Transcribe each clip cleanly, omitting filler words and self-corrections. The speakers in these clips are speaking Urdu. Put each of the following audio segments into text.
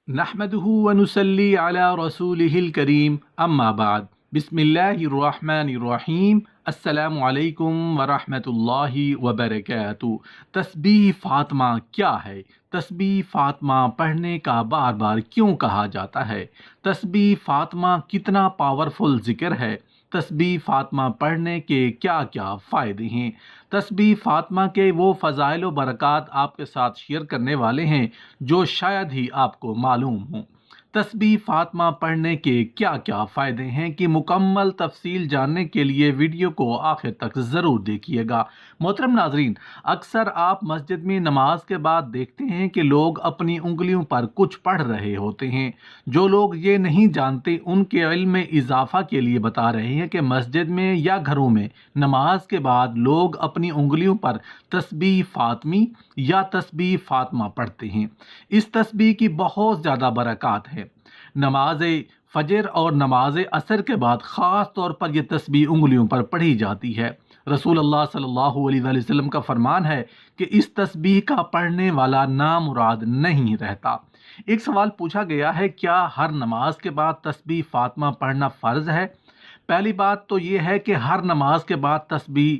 نحمده ونصلي على رسوله الكريم اما بعد بسم اللہ الرحمن الرحیم السلام علیکم ورحمۃ اللہ وبرکاتہ۔ تسبیح فاطمہ کیا ہے؟ تسبیح فاطمہ پڑھنے کا بار بار کیوں کہا جاتا ہے؟ تسبیح فاطمہ کتنا پاورفل ذکر ہے؟ تسبیح فاطمہ پڑھنے کے کیا کیا فائدے ہیں؟ تسبیح فاطمہ کے وہ فضائل و برکات آپ کے ساتھ شیئر کرنے والے ہیں جو شاید ہی آپ کو معلوم ہوں۔ تسبیح فاطمہ پڑھنے کے کیا کیا فائدے ہیں کہ مکمل تفصیل جاننے کے لیے ویڈیو کو آخر تک ضرور دیکھیے گا۔ محترم ناظرین، اکثر آپ مسجد میں نماز کے بعد دیکھتے ہیں کہ لوگ اپنی انگلیوں پر کچھ پڑھ رہے ہوتے ہیں۔ جو لوگ یہ نہیں جانتے ان کے علم میں اضافہ کے لیے بتا رہے ہیں کہ مسجد میں یا گھروں میں نماز کے بعد لوگ اپنی انگلیوں پر تسبیح فاطمی یا تسبیح فاطمہ پڑھتے ہیں۔ اس تسبیح کی بہت زیادہ برکات ہے۔ نماز فجر اور نماز عصر کے بعد خاص طور پر یہ تسبیح انگلیوں پر پڑھی جاتی ہے۔ رسول اللہ صلی اللہ علیہ وآلہ وسلم کا فرمان ہے کہ اس تسبیح کا پڑھنے والا نامراد نہیں رہتا۔ ایک سوال پوچھا گیا ہے، کیا ہر نماز کے بعد تسبیح فاطمہ پڑھنا فرض ہے؟ پہلی بات تو یہ ہے کہ ہر نماز کے بعد تسبیح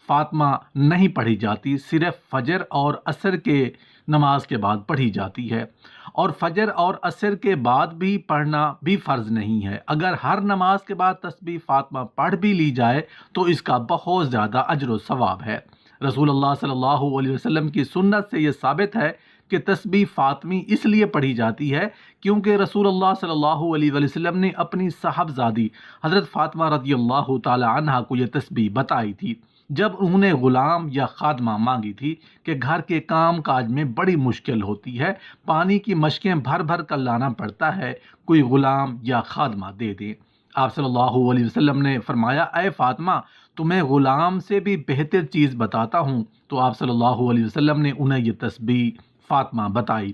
فاطمہ نہیں پڑھی جاتی، صرف فجر اور عصر کے نماز کے بعد پڑھی جاتی ہے، اور فجر اور عصر کے بعد بھی پڑھنا بھی فرض نہیں ہے۔ اگر ہر نماز کے بعد تسبیح فاطمہ پڑھ بھی لی جائے تو اس کا بہت زیادہ اجر و ثواب ہے۔ رسول اللہ صلی اللہ علیہ وسلم کی سنت سے یہ ثابت ہے کہ تسبیح فاطمی اس لیے پڑھی جاتی ہے کیونکہ رسول اللہ صلی اللہ علیہ وسلم نے اپنی صاحبزادی حضرت فاطمہ رضی اللہ تعالی عنہا کو یہ تسبیح بتائی تھی جب انہوں نے غلام یا خادمہ مانگی تھی کہ گھر کے کام کاج میں بڑی مشکل ہوتی ہے، پانی کی مشکیں بھر بھر کر لانا پڑتا ہے، کوئی غلام یا خادمہ دے دیں۔ آپ صلی اللہ علیہ وسلم نے فرمایا، اے فاطمہ، تمہیں غلام سے بھی بہتر چیز بتاتا ہوں۔ تو آپ صلی اللہ علیہ وسلم نے انہیں یہ تسبیح فاطمہ بتائی۔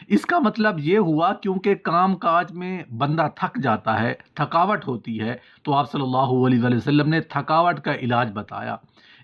اس کا مطلب یہ ہوا کیونکہ کام کاج میں بندہ تھک جاتا ہے، تھکاوٹ ہوتی ہے، تو آپ صلی اللہ علیہ وآلہ وسلم نے تھکاوٹ کا علاج بتایا۔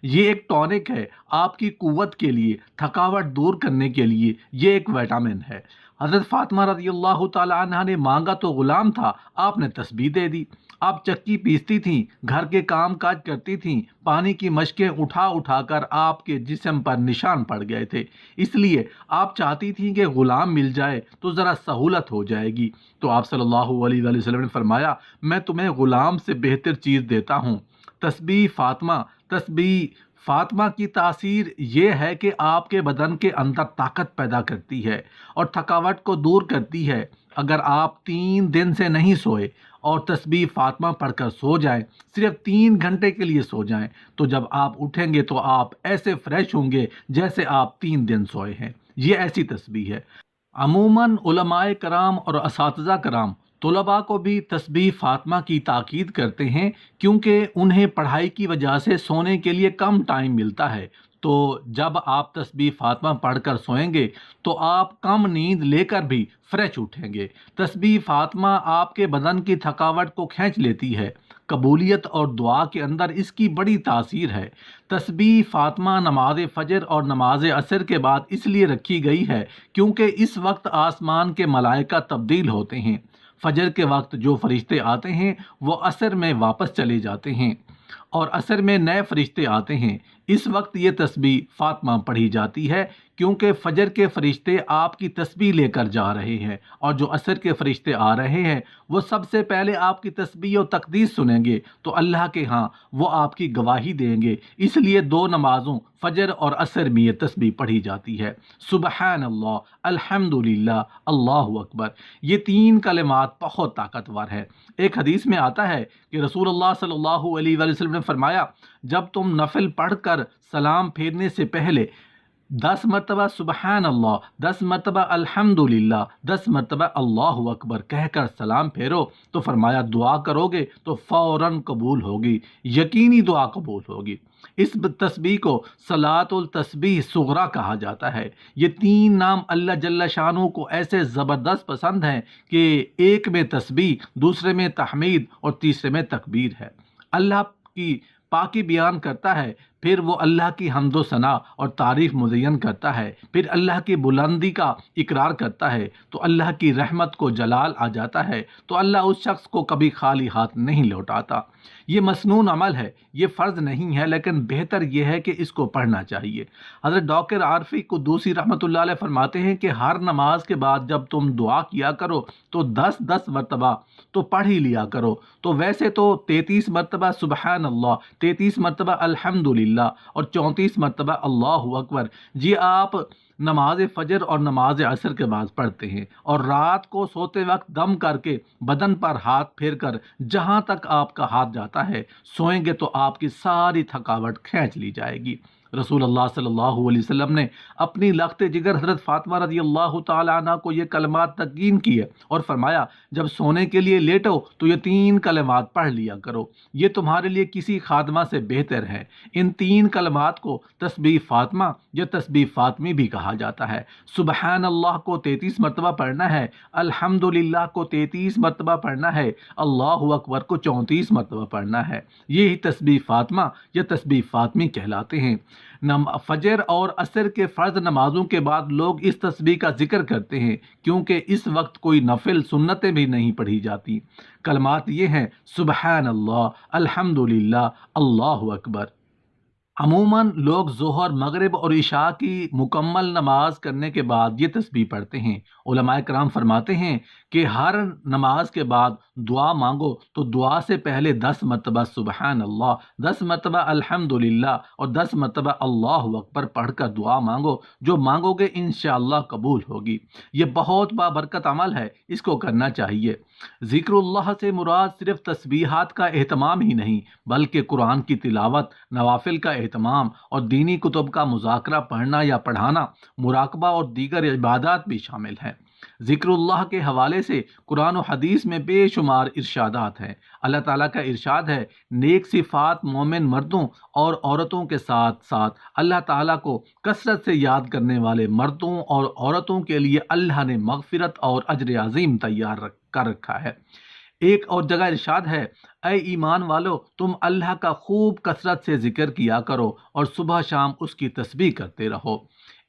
یہ ایک ٹونک ہے آپ کی قوت کے لیے، تھکاوٹ دور کرنے کے لیے، یہ ایک وٹامن ہے۔ حضرت فاطمہ رضی اللہ تعالی عنہا نے مانگا تو غلام تھا، آپ نے تسبیح دے دی۔ آپ چکی پیستی تھیں، گھر کے کام کاج کرتی تھیں، پانی کی مشکیں اٹھا اٹھا کر آپ کے جسم پر نشان پڑ گئے تھے، اس لیے آپ چاہتی تھیں کہ غلام مل جائے تو ذرا سہولت ہو جائے گی۔ تو آپ صلی اللہ علیہ وآلہ وسلم نے فرمایا، میں تمہیں غلام سے بہتر چیز دیتا ہوں۔ تسبیح فاطمہ کی تاثیر یہ ہے کہ آپ کے بدن کے اندر طاقت پیدا کرتی ہے اور تھکاوٹ کو دور کرتی ہے۔ اگر آپ 3 دن سے نہیں سوئے اور تسبیح فاطمہ پڑھ کر سو جائیں، صرف 3 گھنٹے کے لیے سو جائیں، تو جب آپ اٹھیں گے تو آپ ایسے فریش ہوں گے جیسے آپ 3 دن سوئے ہیں۔ یہ ایسی تسبیح ہے۔ عموماً علماء کرام اور اساتذہ کرام طلباء کو بھی تسبیح فاطمہ کی تاکید کرتے ہیں کیونکہ انہیں پڑھائی کی وجہ سے سونے کے لیے کم ٹائم ملتا ہے، تو جب آپ تسبیح فاطمہ پڑھ کر سوئیں گے تو آپ کم نیند لے کر بھی فریش اٹھیں گے۔ تسبیح فاطمہ آپ کے بدن کی تھکاوٹ کو کھینچ لیتی ہے۔ قبولیت اور دعا کے اندر اس کی بڑی تاثیر ہے۔ تسبیح فاطمہ نماز فجر اور نماز عصر کے بعد اس لیے رکھی گئی ہے کیونکہ اس وقت آسمان کے ملائکہ تبدیل ہوتے ہیں۔ فجر کے وقت جو فرشتے آتے ہیں وہ عصر میں واپس چلے جاتے ہیں اور عصر میں نئے فرشتے آتے ہیں۔ اس وقت یہ تسبیح فاطمہ پڑھی جاتی ہے کیونکہ فجر کے فرشتے آپ کی تسبیح لے کر جا رہے ہیں اور جو عصر کے فرشتے آ رہے ہیں وہ سب سے پہلے آپ کی تسبیح و تقدیس سنیں گے تو اللہ کے ہاں وہ آپ کی گواہی دیں گے۔ اس لیے 2 نمازوں فجر اور عصر میں یہ تسبیح پڑھی جاتی ہے۔ سبحان اللہ، الحمدللہ، اللہ اکبر، یہ 3 کلمات بہت طاقتور ہے۔ ایک حدیث میں آتا ہے کہ رسول اللہ صلی اللہ علیہ وآلہ وسلم نے فرمایا، جب تم نفل پڑھ کر سلام پھیرنے سے پہلے 10 مرتبہ سبحان اللہ، 10 مرتبہ الحمدللہ، 10 مرتبہ اللہ اکبر کہہ کر سلام پھیرو تو فرمایا دعا کرو گے تو فوراً قبول ہوگی، یقینی دعا قبول ہوگی۔ اس تسبیح کو صلاۃ التسبیح صغریٰ کہا جاتا ہے۔ یہ 3 نام اللہ جل شانہ کو ایسے زبردست پسند ہیں کہ ایک میں تسبیح، دوسرے میں تحمید اور تیسرے میں تکبیر ہے۔ اللہ کی پاکی بیان کرتا ہے، پھر وہ اللہ کی حمد و ثنا اور تعریف مزین کرتا ہے، پھر اللہ کی بلندی کا اقرار کرتا ہے، تو اللہ کی رحمت کو جلال آ جاتا ہے، تو اللہ اس شخص کو کبھی خالی ہاتھ نہیں لوٹاتا۔ یہ مسنون عمل ہے، یہ فرض نہیں ہے، لیکن بہتر یہ ہے کہ اس کو پڑھنا چاہیے۔ حضرت ڈاکٹر عارفی قدوسی رحمۃ اللہ علیہ فرماتے ہیں کہ ہر نماز کے بعد جب تم دعا کیا کرو تو 10 مرتبہ تو پڑھ ہی لیا کرو۔ تو ویسے تو 33 مرتبہ سبحان اللہ، 33 مرتبہ الحمدللہ اور 34 مرتبہ اللہ اکبر جی آپ نماز فجر اور نماز عصر کے بعد پڑھتے ہیں، اور رات کو سوتے وقت دم کر کے بدن پر ہاتھ پھیر کر جہاں تک آپ کا ہاتھ جاتا ہے سوئیں گے تو آپ کی ساری تھکاوٹ کھینچ لی جائے گی۔ رسول اللہ صلی اللہ علیہ وسلم نے اپنی لخت جگر حضرت فاطمہ رضی اللہ تعالی عنہ کو یہ کلمات تلقین کیے اور فرمایا جب سونے کے لیے لیٹو تو یہ 3 کلمات پڑھ لیا کرو، یہ تمہارے لیے کسی خادمہ سے بہتر ہے۔ ان 3 کلمات کو تسبیح فاطمہ یا تسبیح فاطمی بھی کہا جاتا ہے۔ سبحان اللہ کو 33 مرتبہ پڑھنا ہے، الحمدللہ کو 33 مرتبہ پڑھنا ہے، اللہ اکبر کو 34 مرتبہ پڑھنا ہے۔ یہی تسبیح فاطمہ یا تسبیح فاطمی کہلاتے ہیں۔ فجر اور عصر کے فرض نمازوں کے بعد لوگ اس تسبیح کا ذکر کرتے ہیں، کیونکہ اس وقت کوئی نفل سنتیں بھی نہیں پڑھی جاتی۔ کلمات یہ ہیں سبحان اللہ، الحمدللہ، اللہ اکبر۔ عموماً لوگ ظہر، مغرب اور عشاء کی مکمل نماز کرنے کے بعد یہ تسبیح پڑھتے ہیں۔ علماء کرام فرماتے ہیں کہ ہر نماز کے بعد دعا مانگو تو دعا سے پہلے 10 مرتبہ سبحان اللہ، 10 مرتبہ الحمدللہ اور 10 مرتبہ اللہ اکبر پڑھ کر دعا مانگو، جو مانگو گے انشاءاللہ قبول ہوگی۔ یہ بہت بابرکت عمل ہے، اس کو کرنا چاہیے۔ ذکر اللہ سے مراد صرف تسبیحات کا اہتمام ہی نہیں، بلکہ قرآن کی تلاوت، نوافل کا اہتمام اور دینی کتب کا مذاکرہ، پڑھنا یا پڑھانا، مراقبہ اور دیگر عبادات بھی شامل ہیں۔ ذکر اللہ کے حوالے سے قرآن و حدیث میں بے شمار ارشادات ہیں۔ اللہ تعالیٰ کا ارشاد ہے، نیک صفات مومن مردوں اور عورتوں کے ساتھ ساتھ اللہ تعالیٰ کو کثرت سے یاد کرنے والے مردوں اور عورتوں کے لیے اللہ نے مغفرت اور اجر عظیم تیار کر رکھا ہے۔ ایک اور جگہ ارشاد ہے، اے ایمان والو تم اللہ کا خوب کثرت سے ذکر کیا کرو اور صبح شام اس کی تسبیح کرتے رہو۔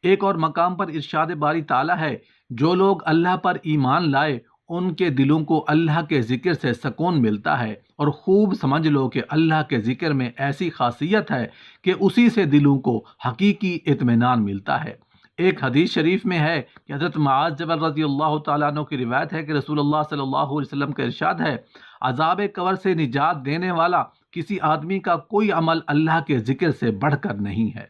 ایک اور مقام پر ارشاد باری تعالیٰ ہے، جو لوگ اللہ پر ایمان لائے ان کے دلوں کو اللہ کے ذکر سے سکون ملتا ہے، اور خوب سمجھ لو کہ اللہ کے ذکر میں ایسی خاصیت ہے کہ اسی سے دلوں کو حقیقی اطمینان ملتا ہے۔ ایک حدیث شریف میں ہے کہ حضرت معاذ جبل رضی اللہ تعالیٰ عنہ کی روایت ہے کہ رسول اللہ صلی اللہ علیہ وسلم کا ارشاد ہے، عذاب قبر سے نجات دینے والا کسی آدمی کا کوئی عمل اللہ کے ذکر سے بڑھ کر نہیں ہے۔